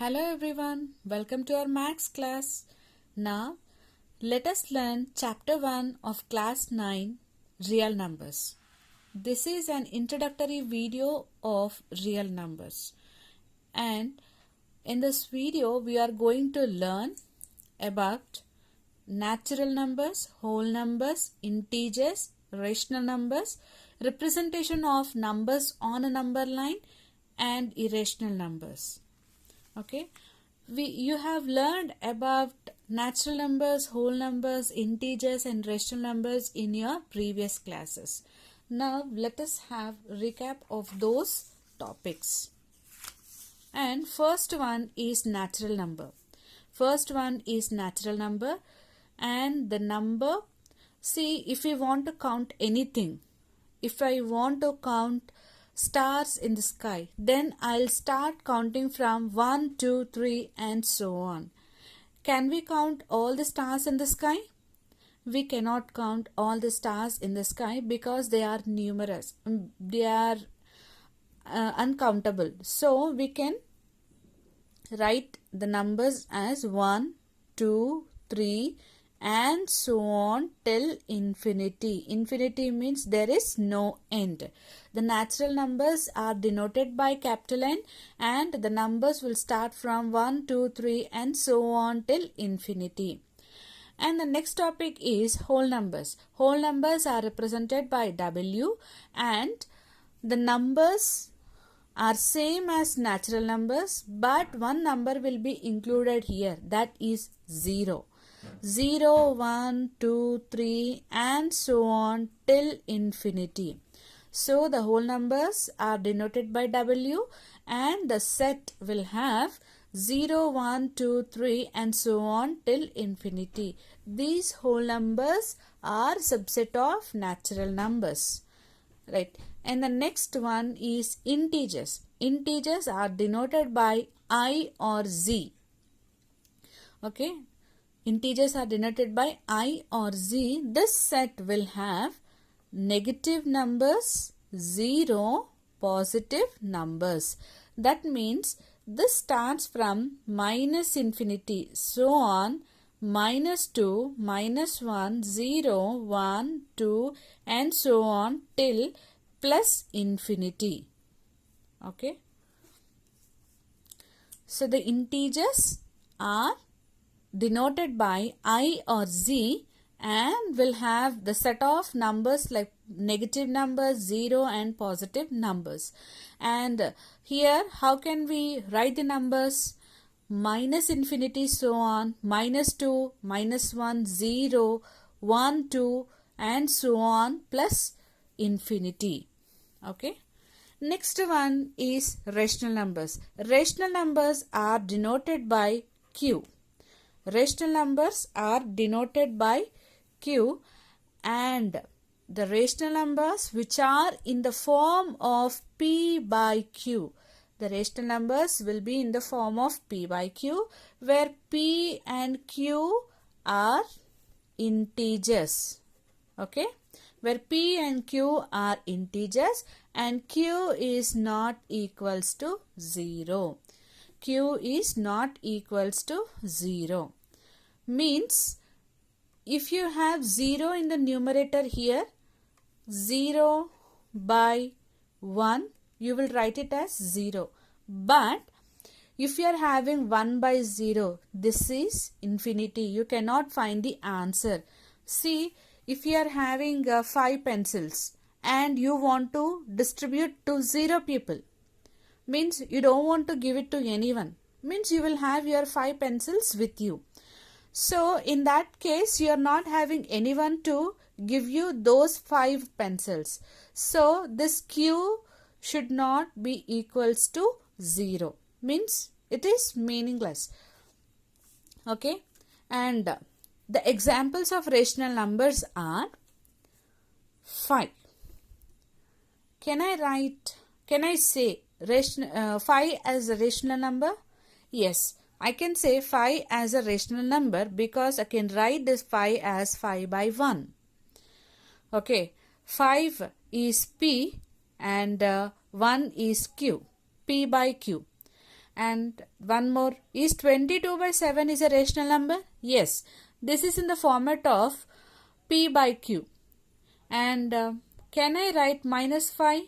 Hello everyone, welcome to our Maths class. Now, let us learn chapter 1 of class 9, real numbers. This is an introductory video of real numbers. And in this video, we are going to learn about natural numbers, whole numbers, integers, rational numbers, representation of numbers on a number line, and irrational numbers. Okay, you have learned about natural numbers, whole numbers, integers and rational numbers in your previous classes. Now let us have a recap of those topics. And first one is natural number. And the number, see, if we want to count anything, if I want to count stars in the sky, then I'll start counting from 1, 2, 3 and so on. Can we count all the stars in the sky? We cannot count all the stars in the sky because they are numerous. They are uncountable. So we can write the numbers as 1, 2, 3 and so on till infinity. Infinity means there is no end. The natural numbers are denoted by capital N and the numbers will start from 1, 2, 3 and so on till infinity. And the next topic is whole numbers. Whole numbers are represented by W and the numbers are same as natural numbers, but one number will be included here, that is 0. 0, 1, 2, 3 and so on till infinity. So the whole numbers are denoted by W and the set will have 0, 1, 2, 3 and so on till infinity. These whole numbers are subset of natural numbers. Right. And the next one is integers. Integers are denoted by I or Z. Okay. Integers are denoted by I or Z. This set will have negative numbers, 0, positive numbers. That means this starts from minus infinity, so on, minus 2, minus 1, 0, 1, 2 and so on till plus infinity. Okay. So the integers are denoted by I or Z and will have the set of numbers like negative numbers, 0 and positive numbers. And here how can we write the numbers? Minus infinity, so on, minus 2, minus 1, 0, 1, 2 and so on plus infinity. Okay. Next one is rational numbers. Rational numbers are denoted by Q. Rational numbers are denoted by Q and the rational numbers which are in the form of P by Q. The rational numbers will be in the form of P by Q where P and Q are integers. Okay. Where P and Q are integers and Q is not equals to 0. Q is not equals to 0. Means if you have 0 in the numerator here, 0 by 1, you will write it as 0. But if you are having 1 by 0, this is infinity. You cannot find the answer. See, if you are having 5 pencils and you want to distribute to 0 people, means you don't want to give it to anyone, means you will have your 5 pencils with you. So in that case you are not having anyone to give you those 5 pencils. So this Q should not be equals to 0, means it is meaningless. Okay. And the examples of rational numbers are 5. Can I say 5 as a rational number? Yes, I can say 5 as a rational number because I can write this 5 as 5 by 1. Okay, 5 is P and 1 is Q, P by Q. And one more, is 22 by 7 is a rational number? Yes, this is in the format of P by Q. And can I write minus 5?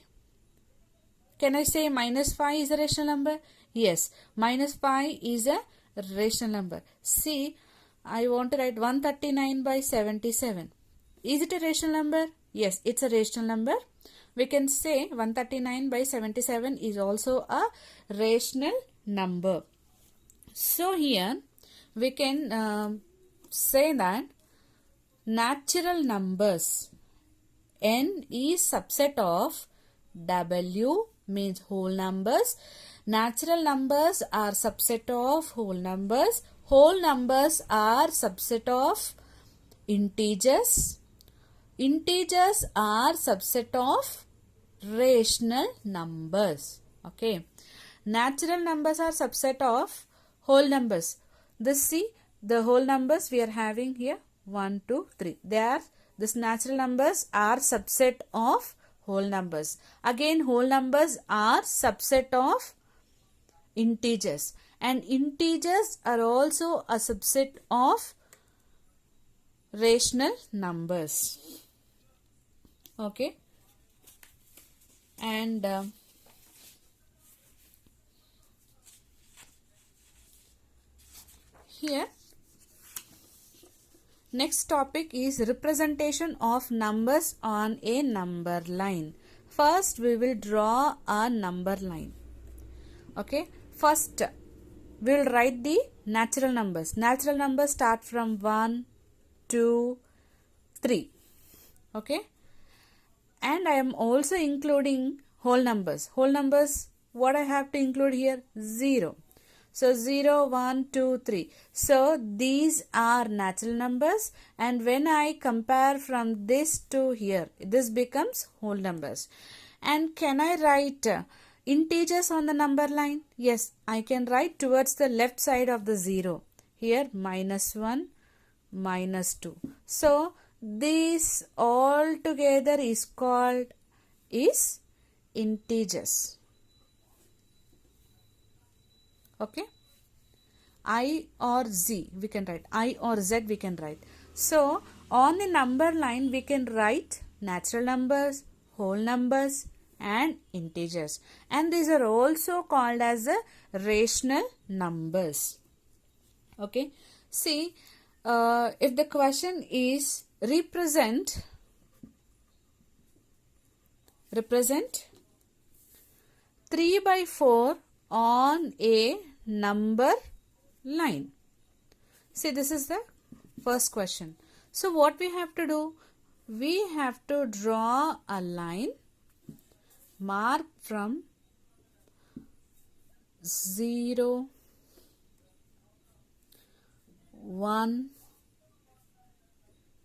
Can I say minus 5 is a rational number? Yes, minus 5 is a rational number. See, I want to write 139 by 77. Is it a rational number? Yes, it's a rational number. We can say 139 by 77 is also a rational number. So here we can say that natural numbers N is subset of W, means whole numbers. Natural numbers are subset of whole numbers. Whole numbers are subset of integers. Integers are subset of rational numbers. Okay. Natural numbers are subset of whole numbers. See, the whole numbers we are having here 1, 2, 3. These natural numbers are subset of whole numbers. Again, whole numbers are subset of integers, and integers are also a subset of rational numbers. Okay. And here next topic is representation of numbers on a number line. First we will draw a number line. Okay. First we will write the natural numbers. Natural numbers start from 1, 2, 3. Okay. And I am also including whole numbers. Whole numbers, what I have to include here? 0. So 0, 1, 2, 3. So these are natural numbers, and when I compare from this to here, this becomes whole numbers. And can I write integers on the number line? Yes, I can write towards the left side of the 0. Here minus 1, minus 2. So this all together is called is integers. Okay. I or Z we can write. I or Z we can write. So on the number line we can write natural numbers, whole numbers and integers. And these are also called as the rational numbers. Okay. See, if the question is represent 3 by 4 on a number line. See, this is the first question. So what we have to do? We have to draw a line, mark from 0, 1,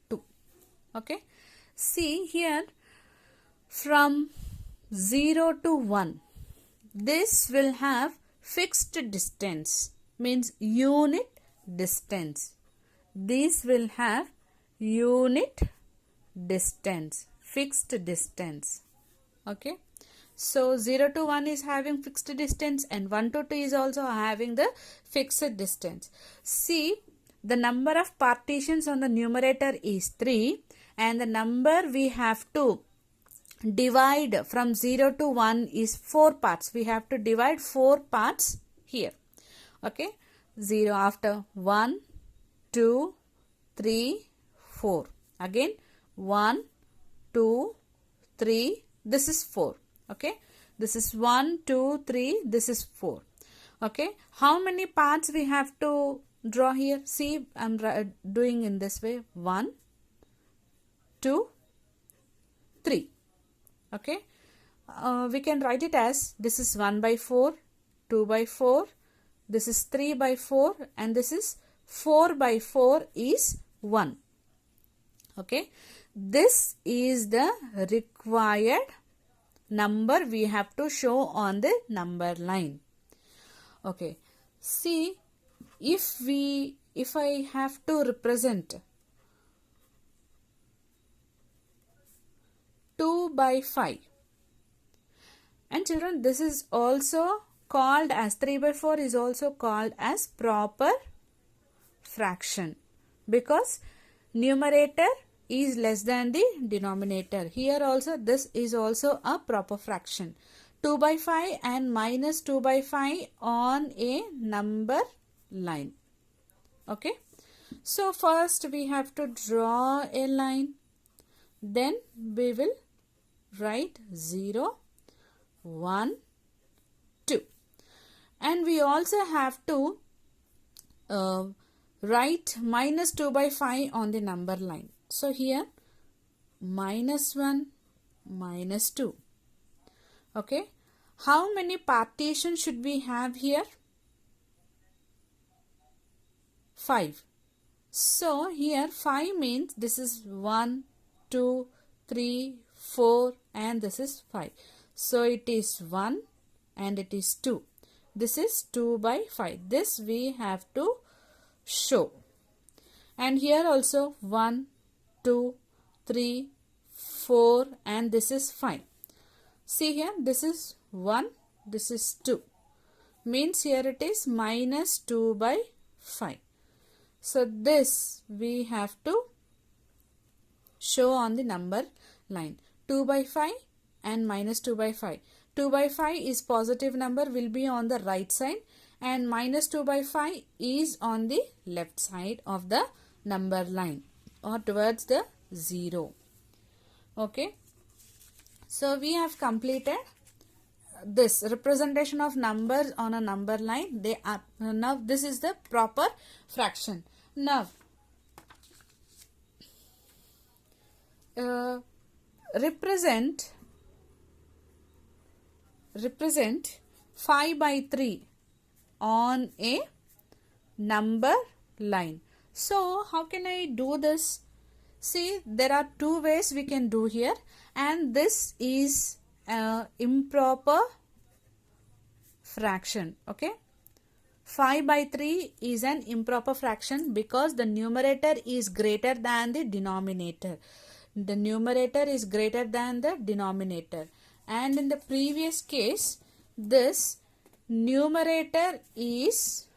2. Okay. See here, from 0 to 1, this will have fixed distance, means unit distance. This will have unit distance, fixed distance. Okay. So 0 to 1 is having fixed distance, and 1 to 2 is also having the fixed distance. See, the number of partitions on the numerator is 3, and the number we have to divide from 0 to 1 is 4 parts. We have to divide 4 parts here. Okay. 0 after 1, 2, 3, 4. Again 1, 2, 3. This is 4. Okay. This is 1, 2, 3. This is 4. Okay. How many parts we have to draw here? See, I am doing in this way. 1, 2, 3. Okay. We can write it as this is 1 by 4, 2 by 4, this is 3 by 4, and this is 4 by 4 is 1. Okay. This is the required number we have to show on the number line. Okay. See, if I have to represent 2 by 5, and children, this is also called as 3 by 4 is also called as proper fraction because numerator is less than the denominator. Here also this is also a proper fraction. 2 by 5 and minus 2 by 5 on a number line. Okay. So first we have to draw a line. Then we will write 0, 1, 2. And we also have to write minus 2 by 5 on the number line. So here minus 1, minus 2. Okay. How many partitions should we have here? 5. So here 5 means this is 1, 2, 3, 4 and this is 5. So it is 1 and it is 2. This is 2 by 5. This we have to show. And here also 1, 2, 3, 4 and this is 5. See here, this is 1, this is 2. Means here it is minus 2 by 5. So this we have to show on the number line. 2 by 5 and minus 2 by 5. 2 by 5 is positive number, will be on the right side, and minus 2 by 5 is on the left side of the number line or towards the 0. Okay. So we have completed this representation of numbers on a number line. They are now this is the proper fraction. Now represent 5 by 3 on a number line. So how can I do this? See, there are two ways we can do here, and this is improper fraction. Okay, 5 by 3 is an improper fraction because the numerator is greater than the denominator. The numerator is greater than the denominator, and in the previous case this numerator is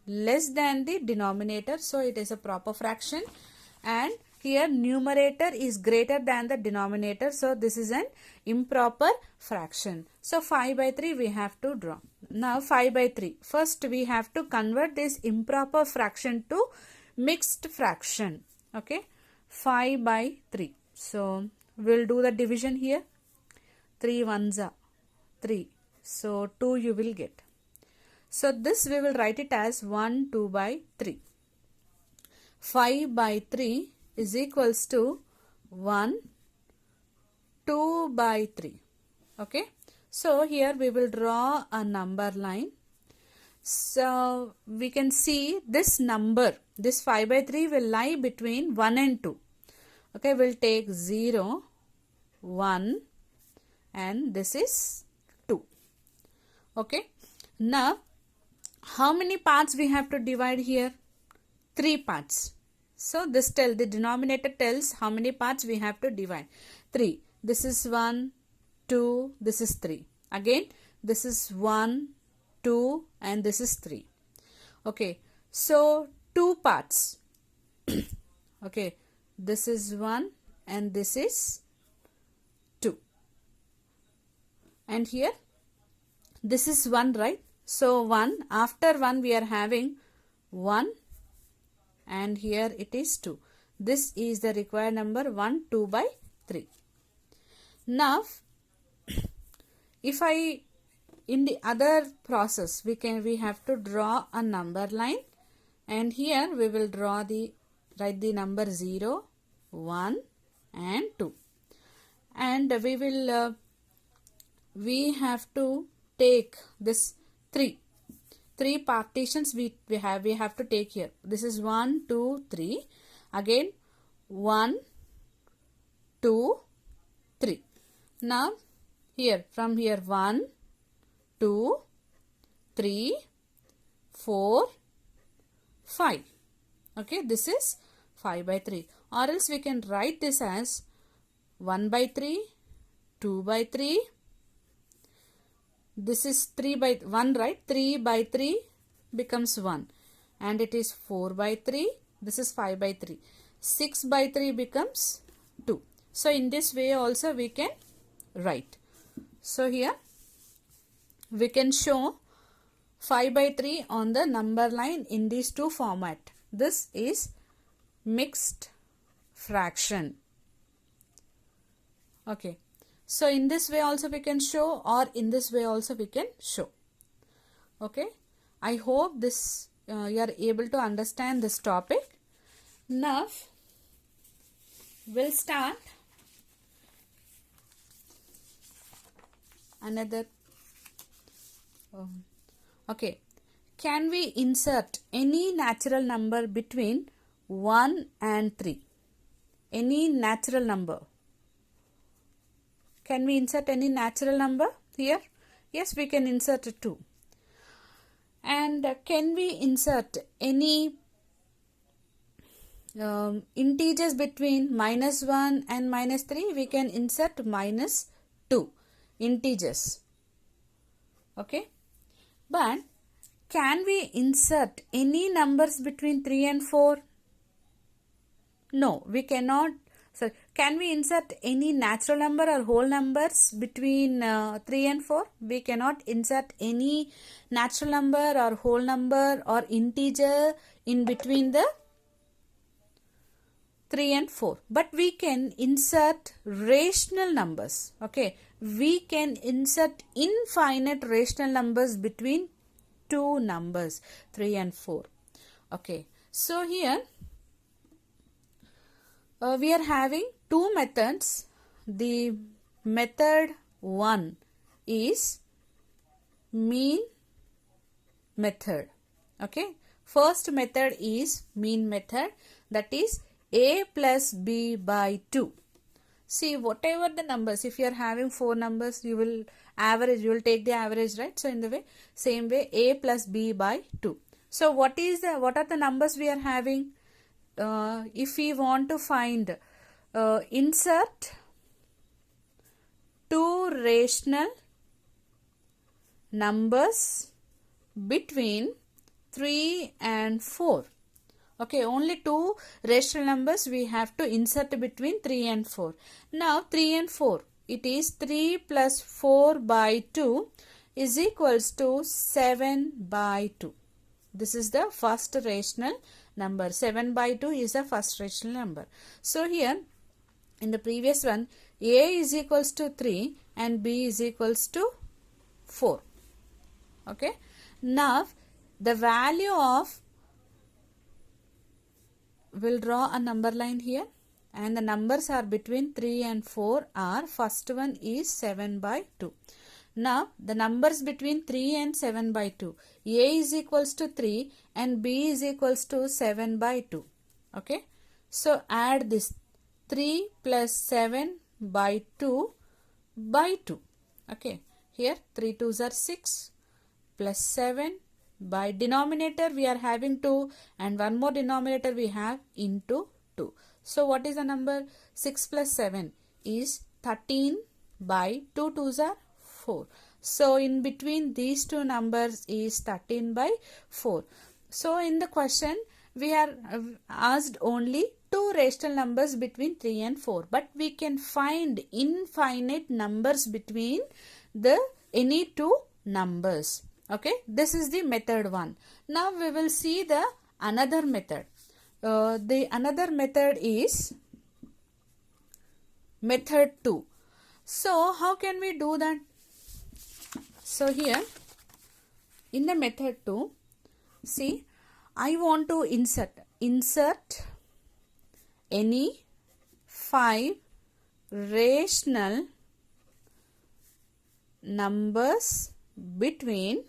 less than the denominator, so it is a proper fraction, and here numerator is greater than the denominator, so this is an improper fraction. So 5 by 3 we have to draw. Now 5 by 3. First we have to convert this improper fraction to mixed fraction. Okay. 5 by 3. So we'll do the division here. 3 ones are 3. So 2 you will get. So this we will write it as 1, 2 by 3. 5 by 3 is equals to 1, 2 by 3. Okay. So here we will draw a number line. So we can see this number, this 5 by 3 will lie between 1 and 2. Okay, we'll take 0, 1 and this is 2. Okay. Now how many parts we have to divide here? 3 parts. So this the denominator tells how many parts we have to divide. 3. This is 1, 2, this is 3. Again, this is 1, 2 and this is 3. Okay. So 2 parts. Okay. This is 1 and this is 2. And here, this is 1, right? So 1, after 1 we are having 1 and here it is 2. This is the required number 1, 2 by 3. Now, if in the other process, we have to draw a number line, and here we will write the number 0, 1 and 2. And we have to take this 3 partitions we have to take here. This is 1, 2, 3. Again 1, 2, 3. Now here, from here 1, 2, 3, 4, 5. Okay, this is 5 by 3. Or else we can write this as 1 by 3, 2 by 3. this is 3 by 1, right? 3 by 3 becomes 1, and it is 4 by 3. This is 5 by 3. 6 by 3 becomes 2. So in this way also we can write. So here we can show 5 by 3 on the number line in these two format. This is mixed fraction. Okay. So in this way also we can show, or in this way also we can show. Okay. I hope this you are able to understand this topic. Now we'll start another. Okay. Can we insert any natural number between 1 and 3? Any natural number. Can we insert any natural number here? Yes, we can insert 2. And can we insert any integers between -1 and -3? We can insert -2 integers. Okay. But can we insert any numbers between 3 and 4? No, we cannot. So, can we insert any natural number or whole numbers between 3 and 4? We cannot insert any natural number or whole number or integer in between the 3 and 4. But we can insert rational numbers. Okay. We can insert infinite rational numbers between two numbers, 3 and 4. Okay. So, here we are having two methods. The method 1 is mean method. Okay. First method is mean method, that is a plus b by 2. See, whatever the numbers, if you are having 4 numbers, you will average, you will take the average, right? So in the way, same way, a plus b by 2. So what are the numbers we are having? If we want to find, insert two rational numbers between 3 and 4. Okay, only two rational numbers we have to insert between 3 and 4. Now 3 and 4, it is 3 plus 4 by 2 is equals to 7 by 2. This is the first rational number. 7 by 2 is the first rational number. So here in the previous one, a is equals to 3 and b is equals to 4. Okay. Now the value of, we'll draw a number line here, and the numbers are between 3 and 4 are, first one is 7 by 2. Now the numbers between 3 and 7 by 2, a is equals to 3 and b is equals to 7 by 2. Okay. So add this 3 plus 7 by 2 by 2. Okay. Here 3 2s are 6 plus 7 by denominator we are having 2 and one more denominator we have into 2. So what is the number? 6 plus 7 is 13 by 2 2s are 4. So in between these two numbers is 13 by 4. So in the question we are asked only two rational numbers between 3 and 4, but we can find infinite numbers between the any two numbers. Okay, this is the method 1. Now we will see the another method. The another method is method 2. So how can we do that? So here in the method 2, see, I want to insert any 5 rational numbers between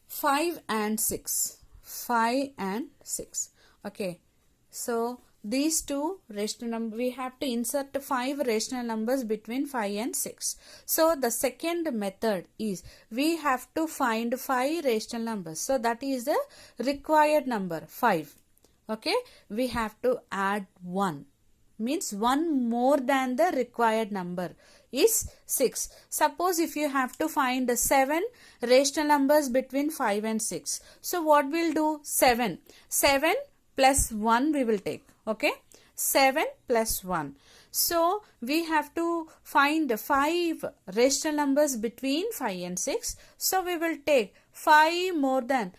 5 and 6. 5 and 6. Okay. So these two rational numbers, we have to insert 5 rational numbers between 5 and 6. So the second method is we have to find 5 rational numbers. So that is the required number 5. Okay. We have to add 1. means one more than the required number is 6. Suppose if you have to find the 7 rational numbers between 5 and 6. So what we'll do? 7 plus 1 we will take. Okay, 7 plus 1. So we have to find the 5 rational numbers between 5 and 6. So we will take 5 more than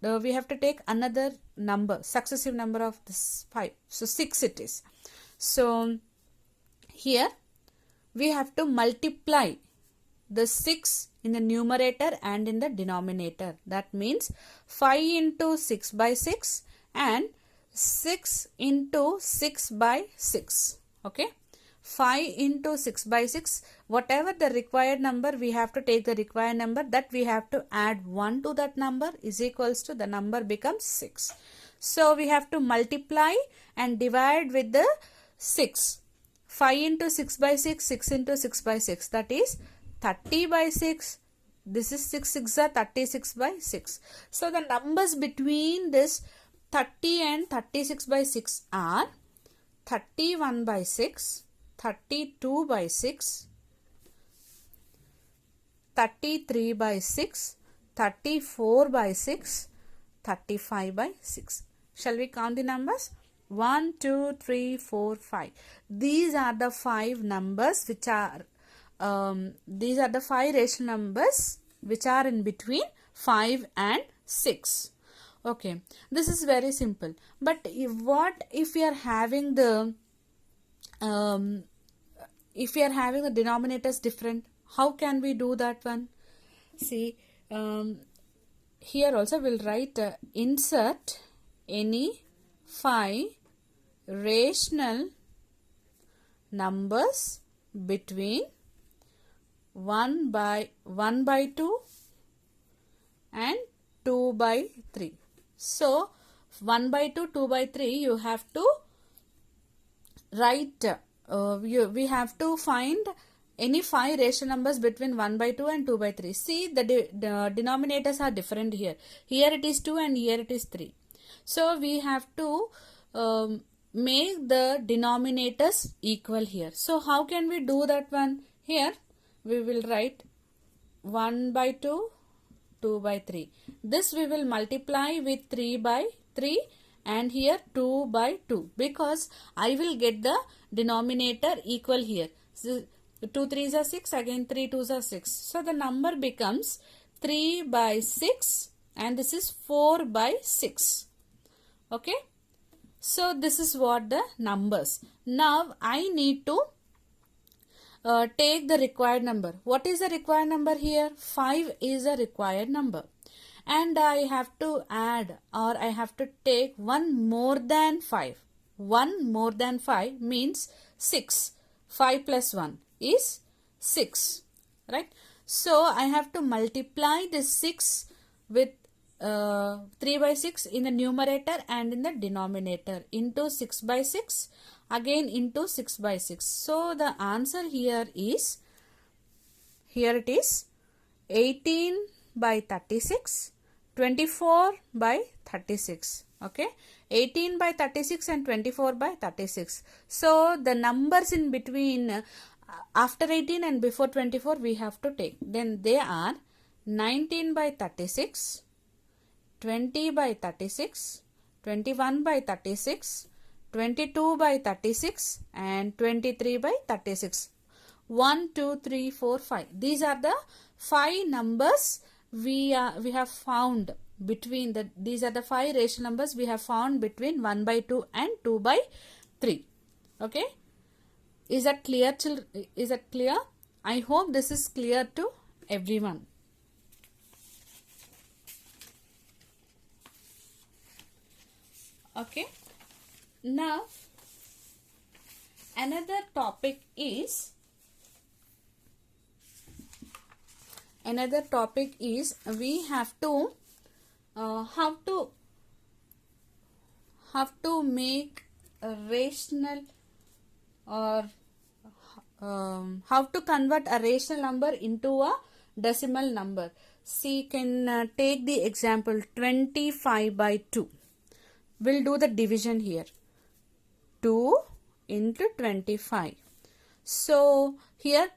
we have to take another number, successive number of this 5. So 6 it is. So here we have to multiply the 6 in the numerator and in the denominator. That means 5 into 6 by 6 and 6 into 6 by 6. Okay, 5 into 6 by 6, whatever the required number, we have to take the required number, that we have to add 1 to that number is equals to the number becomes 6. So we have to multiply and divide with the 6. 5 into 6 by 6, 6 into 6 by 6, that is 30 by 6. This is 6 6 are 36 by 6. So the numbers between this 30 and 36 by 6 are 31 by 6, 32 by 6, 33 by 6, 34 by 6, 35 by 6. Shall we count the numbers? 1, 2, 3, 4, 5. These are the 5 numbers which are, these are the 5 rational numbers which are in between 5 and 6. Okay, this is very simple. But what if we are having the denominators different? How can we do that one? See, here also we'll write insert any 5 rational numbers between 1 by 2 and 2 by 3. So 1 by 2, 2 by 3, you have to write, we have to find any 5 rational numbers between 1 by 2 and 2 by 3. See, the denominators are different here. Here it is 2 and here it is 3. So we have to make the denominators equal here. So how can we do that one? Here we will write 1 by 2, 2 by 3. This we will multiply with 3 by 3 and here 2 by 2, because I will get the denominator equal here. So 2 3s are 6, again 3 2s are 6. So the number becomes 3 by 6 and this is 4 by 6. Okay. So this is what the numbers. Now I need to take the required number. What is the required number here? 5 is a required number. And I have to add, or I have to take 1 more than 5. 1 more than 5 means 6. 5 plus 1 is 6. Right? So I have to multiply this 6 with 3 by 6 in the numerator and in the denominator into 6 by 6. Again into 6 by 6. So the answer here is, here it is 18 by 36, 24 by 36. Okay, 18 by 36 and 24 by 36. So the numbers in between after 18 and before 24 we have to take. Then they are 19 by 36, 20 by 36, 21 by 36, 22 by 36 and 23 by 36. 1, 2, 3, 4, 5. These are the 5 numbers we have found between the, these are the 5 rational numbers we have found between 1 by 2 and 2 by 3. Okay. Is that clear? Is that clear? I hope this is clear to everyone. Okay. Now another topic is we have to make a rational, or how to convert a rational number into a decimal number. See, can take the example 25 by 2. We'll do the division here. 2 into 25. So here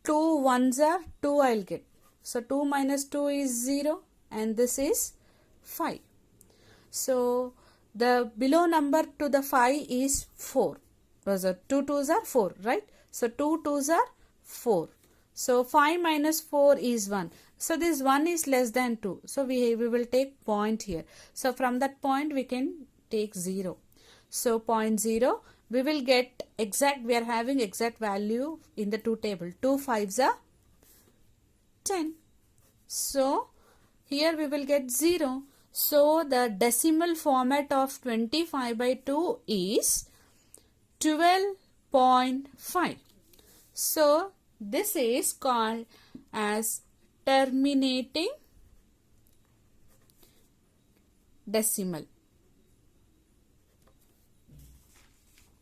2 ones are 2 I'll get. So 2 minus 2 is 0 and this is 5. So the below number to the 5 is 4. So 2 2s are 4, right? So 2 2s are 4. So 5 minus 4 is 1. So this 1 is less than 2. So we will take point here. So from that point we can take 0. So 0.0 we will get exact, we are having exact value in the two table. 2 5s are 10. So here we will get 0. So the decimal format of 25 by 2 is 12.5. So this is called as terminating decimal.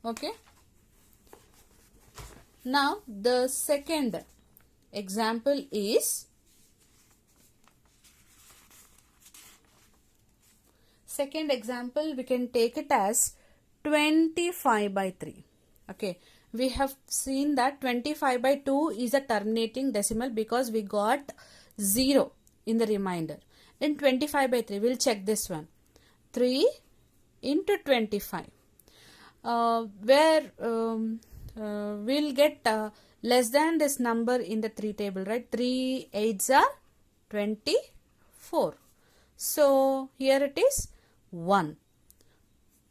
Okay. Now the second example is we can take it as 25 by 3. Okay, we have seen that 25 by 2 is a terminating decimal because we got 0 in the remainder. In 25 by 3, we'll check this one. 3 into 25. Where we'll get less than this number in the 3 table, right? 3 8s are 24. So here it is 1.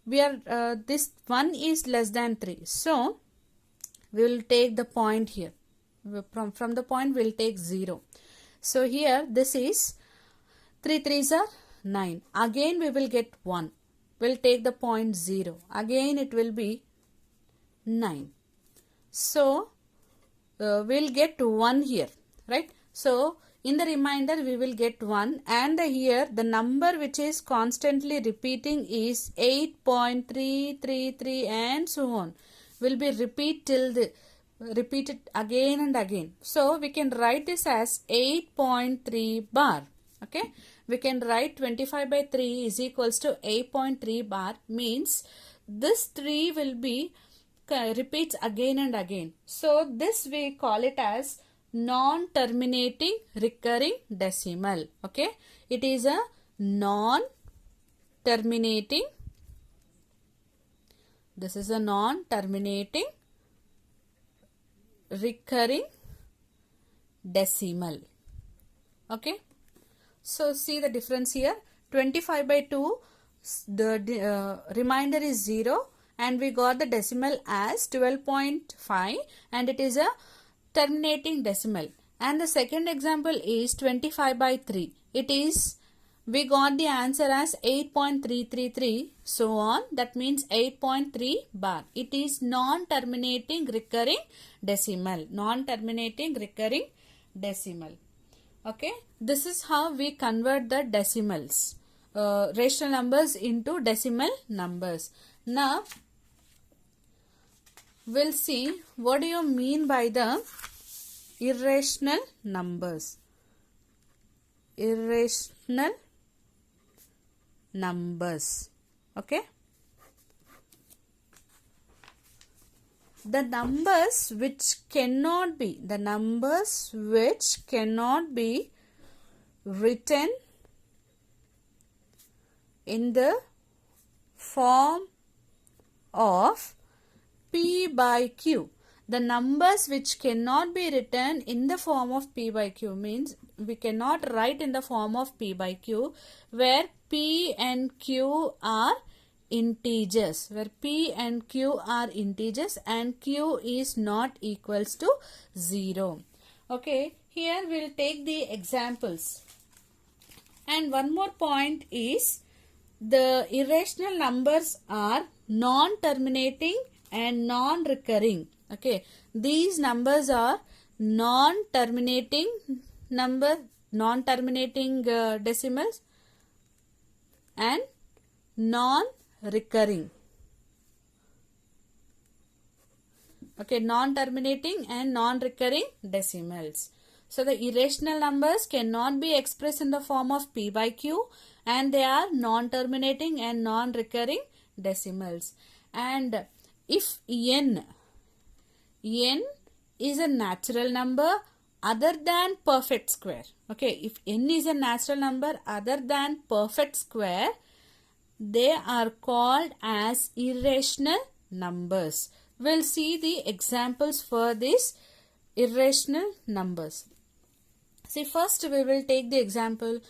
We are this 1 is less than 3. So we will take the point here. From the point we will take 0. So here this is 3 3s are 9. Again we will get 1. We'll take the point 0. Again it will be 9. So we'll get 1 here, right? So in the remainder we will get 1 and here the number which is constantly repeating is 8.333 and so on. Will be repeated again and again. So we can write this as 8.3 bar. Okay, we can write 25 by 3 is equals to 8.3 bar, means this 3 will be repeats again and again. So this we call it as non-terminating recurring decimal. Okay, it is a non-terminating, this is a non-terminating recurring decimal. Okay, so see the difference here. 25 by 2, the remainder is 0 and we got the decimal as 12.5 and it is a terminating decimal. And the second example is 25 by 3. It is, we got the answer as 8.333, so on. That means 8.3 bar. It is non-terminating recurring decimal. Non-terminating recurring decimal. Okay, this is how we convert the decimals, rational numbers into decimal numbers. Now we'll see what do you mean by the irrational numbers. Irrational numbers. Okay, the numbers which cannot be, written in the form of P by Q. The numbers which cannot be written in the form of P by Q means we cannot write in the form of P by Q, where P and Q are integers, and Q is not equals to 0. Okay, here we will take the examples. And one more point is the irrational numbers are non-terminating and non-recurring. Okay, these numbers are non-terminating decimals and non-recurring. Okay, non-terminating and non-recurring decimals. So the irrational numbers cannot be expressed in the form of P by Q and they are non-terminating and non-recurring decimals. And if n is a natural number other than perfect square. Okay, if n is a natural number other than perfect square, they are called as irrational numbers. We'll see the examples for these irrational numbers. See, first we will take the example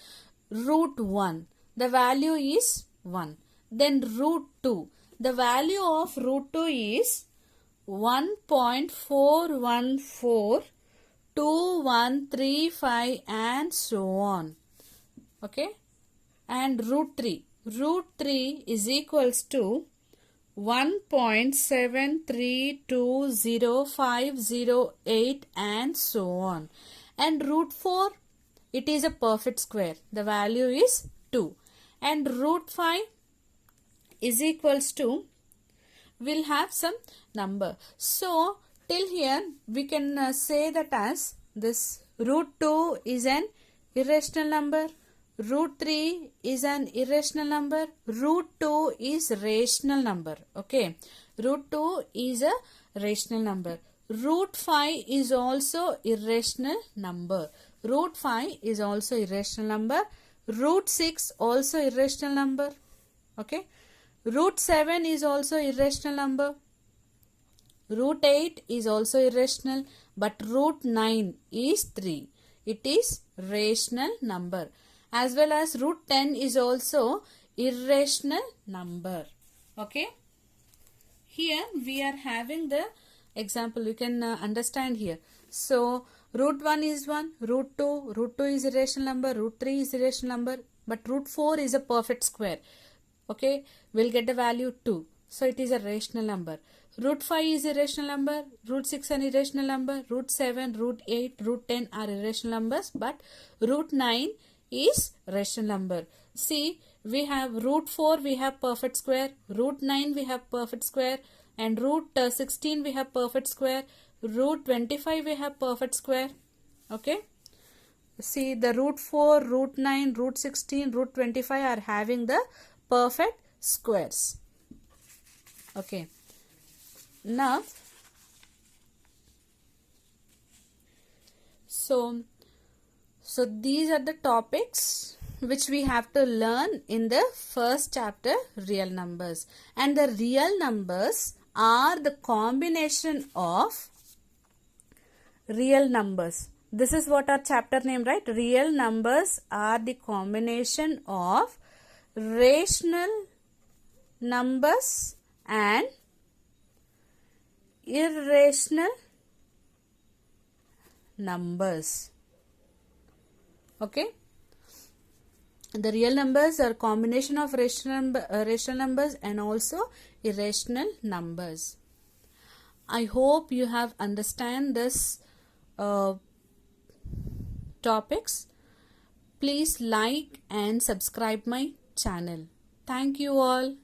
root 1. The value is 1. Then root 2. The value of root 2 is 1.4142135 and so on. Okay. And root 3. Root 3 is equals to 1.73200508 and so on. And root 4, it is a perfect square. The value is 2. And root 5 is equals to, we'll have some number. So, till here we can say that as this root 2 is an irrational number. Root 3 is an irrational number. Root 2 is rational number. Okay. Root 2 is a rational number. Root 5 is also irrational number. Root 5 is also irrational number. Root 6 also irrational number. Okay. Root 7 is also irrational number. Root 8 is also irrational. But root 9 is 3. It is rational number. As well as root 10 is also irrational number. Okay. Here we are having the example. You can understand here. So, root 1 is 1. Root 2 is irrational number. Root 3 is irrational number. But root 4 is a perfect square. Okay. We'll get the value 2. So, it is a rational number. Root 5 is irrational number. Root 6 an irrational number. Root 7, root 8, root 10 are irrational numbers. But root 9 is rational number. See, we have root 4, we have perfect square. Root 9, we have perfect square. And root 16, we have perfect square. Root 25, we have perfect square. Okay. See, the root 4, root 9, root 16, root 25 are having the perfect squares. Okay. Now, so these are the topics which we have to learn in the first chapter, real numbers. And the real numbers are the combination of real numbers. This is what our chapter name, right? Real numbers are the combination of rational numbers and irrational numbers. Okay. The real numbers are combination of rational numbers and also irrational numbers. I hope you have understand this topics. Please like and subscribe my channel. Thank you all.